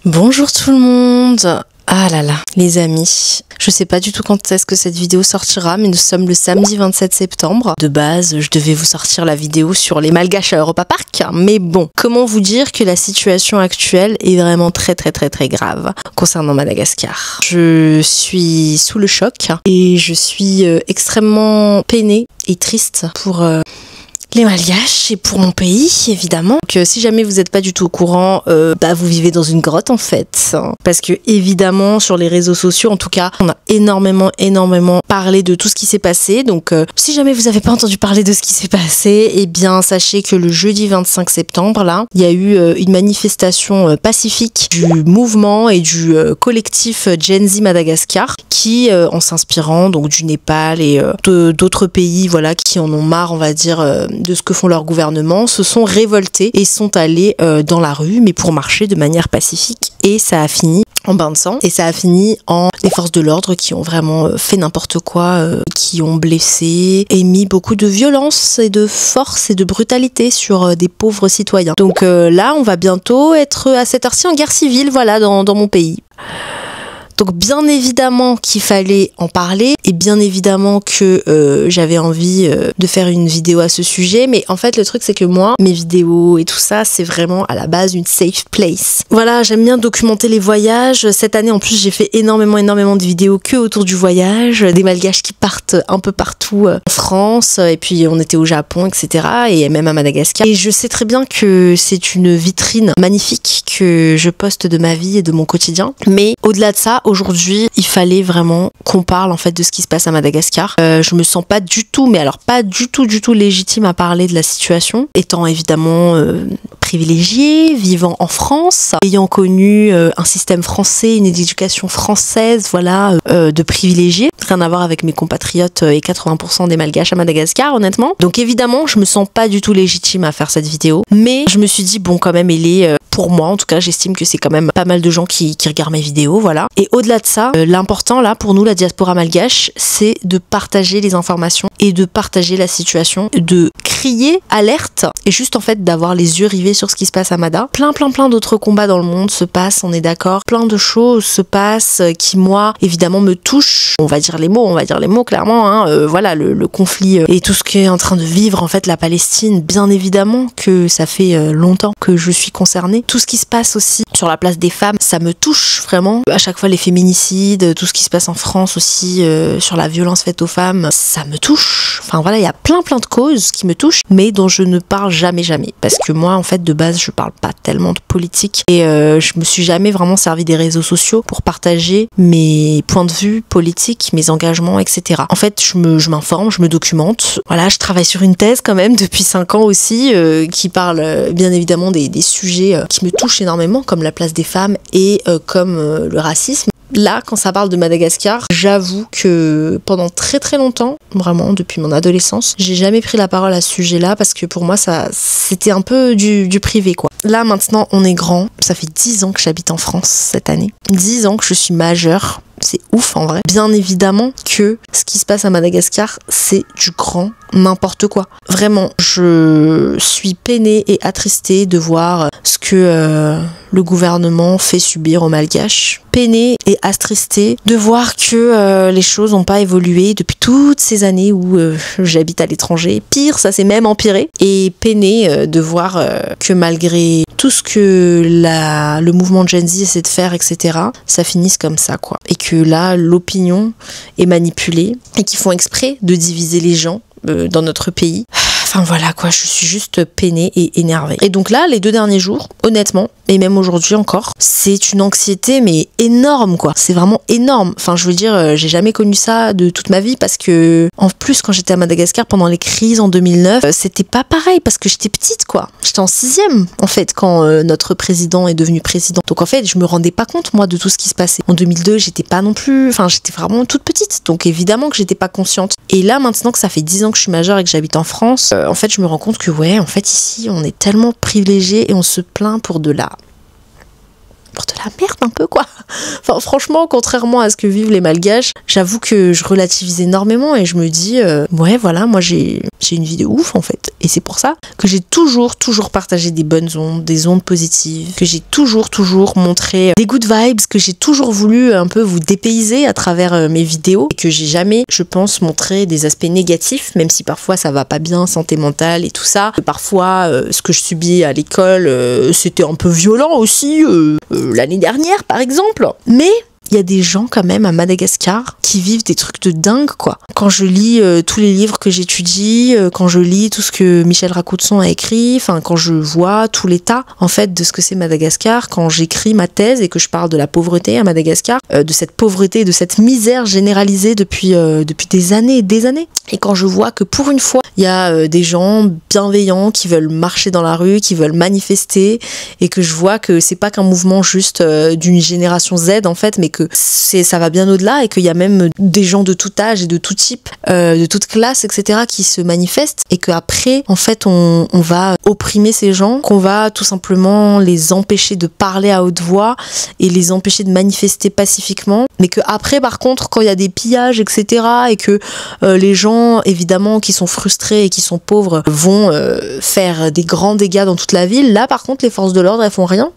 Bonjour tout le monde. Ah là là, les amis, je sais pas du tout quand est-ce que cette vidéo sortira, mais nous sommes le samedi 27 septembre. De base, je devais vous sortir la vidéo sur les Malgaches à Europa Park, mais bon, comment vous dire que la situation actuelle est vraiment très grave concernant Madagascar. Je suis sous le choc et je suis extrêmement peinée et triste pour les Malgaches et pour mon pays, évidemment. Donc, si jamais vous n'êtes pas du tout au courant, vous vivez dans une grotte en fait. Parce que évidemment, sur les réseaux sociaux, en tout cas, on a énormément parlé de tout ce qui s'est passé. Donc, si jamais vous n'avez pas entendu parler de ce qui s'est passé, eh bien, sachez que le jeudi 25 septembre, là, il y a eu une manifestation pacifique du mouvement et du collectif Gen Z Madagascar qui, en s'inspirant donc du Népal et d'autres pays, voilà, qui en ont marre, on va dire, de ce que font leurs gouvernements, se sont révoltés et sont allés dans la rue, mais pour marcher de manière pacifique. Et ça a fini en bain de sang, et ça a fini en les forces de l'ordre qui ont vraiment fait n'importe quoi, qui ont blessé et mis beaucoup de violence et de force et de brutalité sur des pauvres citoyens. Donc là, on va bientôt être à cette heure-ci en guerre civile, voilà, dans mon pays. Donc bien évidemment qu'il fallait en parler et bien évidemment que j'avais envie de faire une vidéo à ce sujet, mais en fait le truc c'est que moi, mes vidéos et tout ça, c'est vraiment à la base une safe place. Voilà, j'aime bien documenter les voyages. Cette année en plus j'ai fait énormément de vidéos que autour du voyage, des Malgaches qui partent un peu partout en France, et puis on était au Japon, etc. et même à Madagascar. Et je sais très bien que c'est une vitrine magnifique que je poste de ma vie et de mon quotidien, mais au-delà de ça, aujourd'hui, il fallait vraiment qu'on parle en fait de ce qui se passe à Madagascar. Je me sens pas du tout, mais alors pas du tout légitime à parler de la situation, étant évidemment privilégiée, vivant en France, ayant connu un système français, une éducation française, voilà, de privilégiés. Rien à voir avec mes compatriotes et 80% des Malgaches à Madagascar, honnêtement. Donc évidemment, je me sens pas du tout légitime à faire cette vidéo, mais je me suis dit bon, quand même, elle est pour moi, en tout cas, j'estime que c'est quand même pas mal de gens qui regardent mes vidéos, voilà. Et au-delà de ça, l'important là pour nous, la diaspora malgache, c'est de partager les informations et de partager la situation, de crier alerte et juste en fait d'avoir les yeux rivés sur ce qui se passe à Mada. Plein d'autres combats dans le monde se passent, on est d'accord. Plein de choses se passent qui, moi, évidemment me touchent. On va dire les mots clairement, hein. Voilà, le conflit et tout ce qu'est en train de vivre en fait la Palestine, bien évidemment que ça fait longtemps que je suis concernée. Tout ce qui se passe aussi sur la place des femmes, ça me touche vraiment. À chaque fois les féminicides, tout ce qui se passe en France aussi sur la violence faite aux femmes, ça me touche. Enfin voilà, il y a plein de causes qui me touchent, mais dont je ne parle jamais. Parce que moi, en fait, de base, je parle pas tellement de politique et je me suis jamais vraiment servi des réseaux sociaux pour partager mes points de vue politiques, mes engagements, etc. En fait, je m'informe, je me documente. Voilà, je travaille sur une thèse quand même depuis 5 ans aussi qui parle bien évidemment des sujets qui me touchent énormément, comme la place des femmes et comme le racisme. Là, quand ça parle de Madagascar, j'avoue que pendant très longtemps, vraiment depuis mon adolescence, j'ai jamais pris la parole à ce sujet-là parce que pour moi, c'était un peu du privé, quoi. Là, maintenant, on est grand. Ça fait 10 ans que j'habite en France cette année. 10 ans que je suis majeure. C'est ouf en vrai. Bien évidemment que ce qui se passe à Madagascar, c'est du grand n'importe quoi. Vraiment, je suis peinée et attristée de voir ce que le gouvernement fait subir aux Malgaches. Peinée et attristée de voir que les choses n'ont pas évolué depuis toutes ces années où j'habite à l'étranger. Pire, ça s'est même empiré. Et peinée de voir que malgré tout ce que le mouvement Gen Z essaie de faire, etc., ça finisse comme ça, quoi. Et que là, l'opinion est manipulée et qu'ils font exprès de diviser les gens dans notre pays. Enfin voilà quoi, je suis juste peinée et énervée. Et donc là, les 2 derniers jours, honnêtement, et même aujourd'hui encore, c'est une anxiété mais énorme quoi. C'est vraiment énorme. Enfin je veux dire, j'ai jamais connu ça de toute ma vie parce que en plus quand j'étais à Madagascar pendant les crises en 2009, c'était pas pareil parce que j'étais petite quoi. J'étais en 6e en fait quand notre président est devenu président. Donc en fait je me rendais pas compte moi de tout ce qui se passait. En 2002 j'étais pas non plus, enfin j'étais vraiment toute petite. Donc évidemment que j'étais pas consciente. Et là maintenant que ça fait 10 ans que je suis majeure et que j'habite en France, en fait je me rends compte que ouais en fait ici on est tellement privilégiés et on se plaint pour de la merde un peu quoi. Enfin franchement, contrairement à ce que vivent les Malgaches, j'avoue que je relativise énormément et je me dis ouais voilà, moi j'ai j'ai une vie de ouf en fait. Et c'est pour ça que j'ai toujours partagé des bonnes ondes, des ondes positives, que j'ai toujours montré des good vibes, que j'ai toujours voulu un peu vous dépayser à travers mes vidéos et que j'ai jamais, je pense, montré des aspects négatifs, même si parfois ça va pas bien, santé mentale et tout ça. Parfois, ce que je subis à l'école, c'était un peu violent aussi, l'année dernière par exemple. Mais il y a des gens quand même à Madagascar qui vivent des trucs de dingue quoi. Quand je lis tous les livres que j'étudie, quand je lis tout ce que Michel Rakoutson a écrit, enfin quand je vois tout l'état en fait de ce que c'est Madagascar, quand j'écris ma thèse et que je parle de la pauvreté à Madagascar, de cette pauvreté, de cette misère généralisée depuis des années et des années. Et quand je vois que pour une fois, il y a des gens bienveillants qui veulent marcher dans la rue, qui veulent manifester, et que je vois que c'est pas qu'un mouvement juste d'une génération Z en fait, mais que ça va bien au-delà et qu'il y a même des gens de tout âge et de tout type, de toute classe, etc. qui se manifestent et qu'après, en fait, on va opprimer ces gens, qu'on va tout simplement les empêcher de parler à haute voix et les empêcher de manifester pacifiquement. Mais qu'après, par contre, quand il y a des pillages, etc. et que les gens, évidemment, qui sont frustrés et qui sont pauvres vont faire des grands dégâts dans toute la ville, là, par contre, les forces de l'ordre, elles font rien.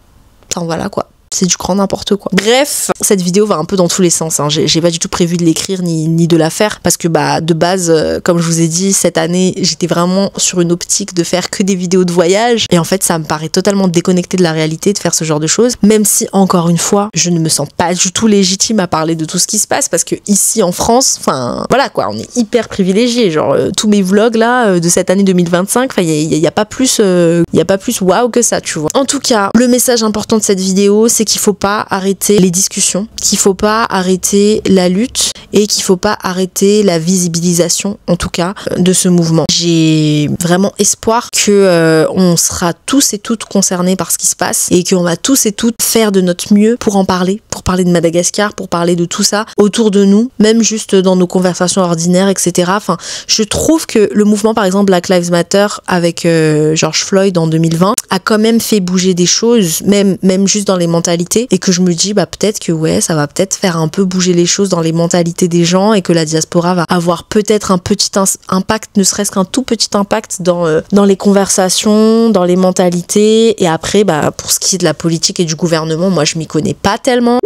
Enfin, voilà, quoi. C'est du grand n'importe quoi. Bref, cette vidéo va un peu dans tous les sens, hein. J'ai pas du tout prévu de l'écrire ni de la faire parce que de base, comme je vous ai dit, cette année, j'étais vraiment sur une optique de faire que des vidéos de voyage et en fait, ça me paraît totalement déconnecté de la réalité de faire ce genre de choses, même si, encore une fois, je ne me sens pas du tout légitime à parler de tout ce qui se passe parce que ici en France, enfin, voilà quoi, on est hyper privilégiés. Genre, tous mes vlogs là, de cette année 2025, enfin, il y a pas plus waouh que ça, tu vois. En tout cas, le message important de cette vidéo, c'est qu'il faut pas arrêter les discussions, qu'il faut pas arrêter la lutte et qu'il faut pas arrêter la visibilisation, en tout cas, de ce mouvement. J'ai vraiment espoir que on sera tous et toutes concernés par ce qui se passe et qu'on va tous et toutes faire de notre mieux pour en parler, pour parler de Madagascar, pour parler de tout ça autour de nous, même juste dans nos conversations ordinaires, etc. Enfin, je trouve que le mouvement, par exemple, Black Lives Matter avec George Floyd en 2020 a quand même fait bouger des choses, même juste dans les mentalités, et que je me dis peut-être que ouais, ça va peut-être faire un peu bouger les choses dans les mentalités des gens et que la diaspora va avoir peut-être un petit impact, ne serait-ce qu'un tout petit impact dans les conversations, dans les mentalités. Et après, pour ce qui est de la politique et du gouvernement, moi je m'y connais pas tellement.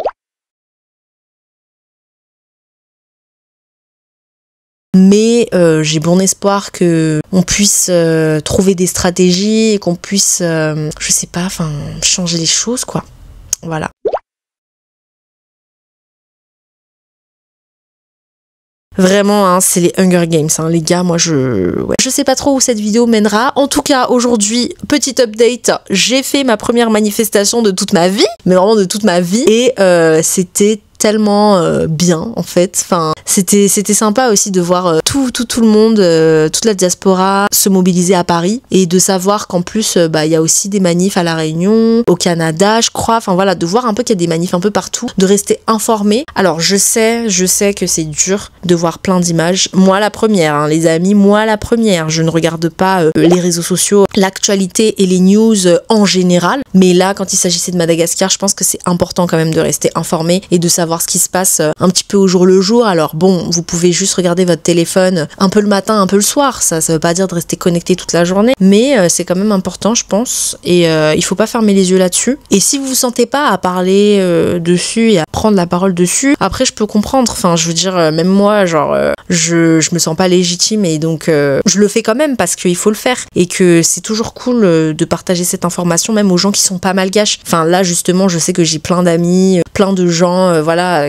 Mais j'ai bon espoir que on puisse trouver des stratégies et qu'on puisse, je sais pas, changer les choses quoi. Voilà. Vraiment, hein, c'est les Hunger Games, hein, les gars. Moi, je sais pas trop où cette vidéo mènera. En tout cas, aujourd'hui, petit update, j'ai fait ma première manifestation de toute ma vie, mais vraiment de toute ma vie, et c'était tellement bien en fait. Enfin, c'était sympa aussi de voir tout le monde, toute la diaspora se mobiliser à Paris et de savoir qu'en plus il y a aussi des manifs à La Réunion, au Canada, je crois. Enfin voilà, de voir un peu qu'il y a des manifs un peu partout, de rester informé. Alors je sais que c'est dur de voir plein d'images. Moi la première, hein, les amis, moi la première. Je ne regarde pas les réseaux sociaux, l'actualité et les news en général. Mais là, quand il s'agissait de Madagascar, je pense que c'est important quand même de rester informé et de savoir ce qui se passe un petit peu au jour le jour. Alors bon, vous pouvez juste regarder votre téléphone un peu le matin, un peu le soir, ça veut pas dire de rester connecté toute la journée, mais c'est quand même important je pense, et il faut pas fermer les yeux là-dessus. Et si vous vous sentez pas à parler dessus et à prendre la parole dessus, après je peux comprendre, enfin je veux dire, même moi genre je me sens pas légitime et donc je le fais quand même parce qu'il faut le faire et que c'est toujours cool de partager cette information même aux gens qui sont pas malgaches. Enfin là justement je sais que j'ai plein d'amis, plein de gens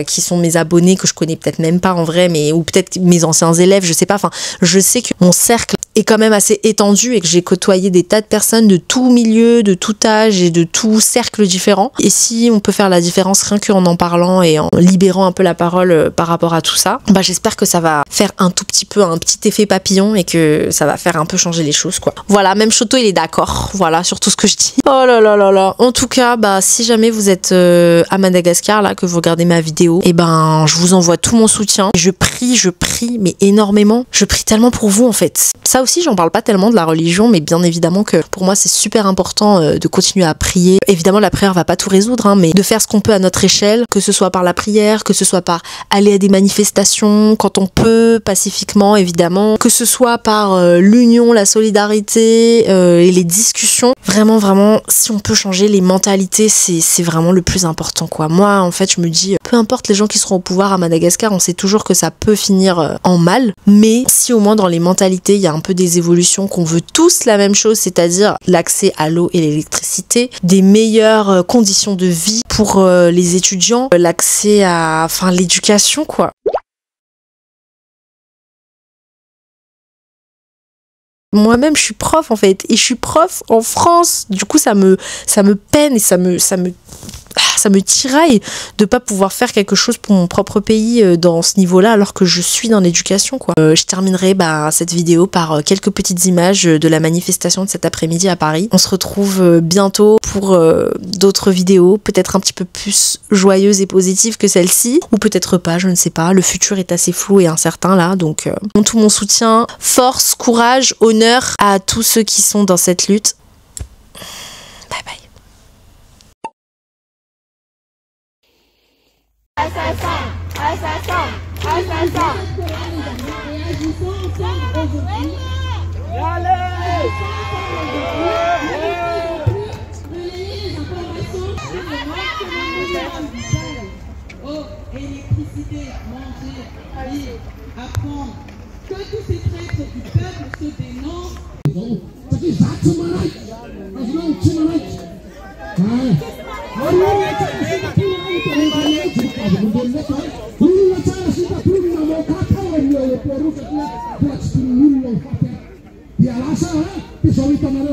qui sont mes abonnés que je connais peut-être même pas en vrai, mais ou peut-être mes anciens élèves, je sais pas. Enfin, je sais que mon cercle est quand même assez étendu et que j'ai côtoyé des tas de personnes de tout milieu, de tout âge et de tout cercle différent. Et si on peut faire la différence rien qu'en en parlant et en libérant un peu la parole par rapport à tout ça, j'espère que ça va faire un tout petit peu un petit effet papillon et que ça va faire un peu changer les choses quoi. Voilà, même Choto il est d'accord, voilà, sur tout ce que je dis. Oh là là là là. En tout cas, si jamais vous êtes à Madagascar là, que vous regardez ma vidéo, et je vous envoie tout mon soutien. Je prie, mais énormément. Je prie tellement pour vous en fait. Ça Ça aussi, j'en parle pas tellement de la religion, mais bien évidemment que pour moi, c'est super important de continuer à prier. Évidemment, la prière va pas tout résoudre, hein, mais de faire ce qu'on peut à notre échelle, que ce soit par la prière, que ce soit par aller à des manifestations quand on peut, pacifiquement évidemment, que ce soit par l'union, la solidarité et les discussions. Vraiment, vraiment, si on peut changer les mentalités, c'est vraiment le plus important, quoi. Moi, en fait, je me dis, peu importe les gens qui seront au pouvoir à Madagascar, on sait toujours que ça peut finir en mal, mais si au moins dans les mentalités, il y a un peu des évolutions, qu'on veut tous la même chose, c'est-à-dire l'accès à l'eau et l'électricité, des meilleures conditions de vie pour les étudiants, l'accès à l'éducation, quoi. Moi-même, je suis prof en fait, et je suis prof en France. Du coup, ça me peine et ça me tiraille de pas pouvoir faire quelque chose pour mon propre pays dans ce niveau-là, alors que je suis dans l'éducation, quoi. Je terminerai cette vidéo par quelques petites images de la manifestation de cet après-midi à Paris. On se retrouve bientôt pour d'autres vidéos, peut-être un petit peu plus joyeuses et positives que celle-ci, ou peut-être pas, je ne sais pas. Le futur est assez flou et incertain là, donc tout mon soutien, force, courage, honneur à tous ceux qui sont dans cette lutte. Bye bye. Électricité, manger, lire, apprendre, que tous ces traîtres du peuple se dénoncent. Biasa, pisau itu mana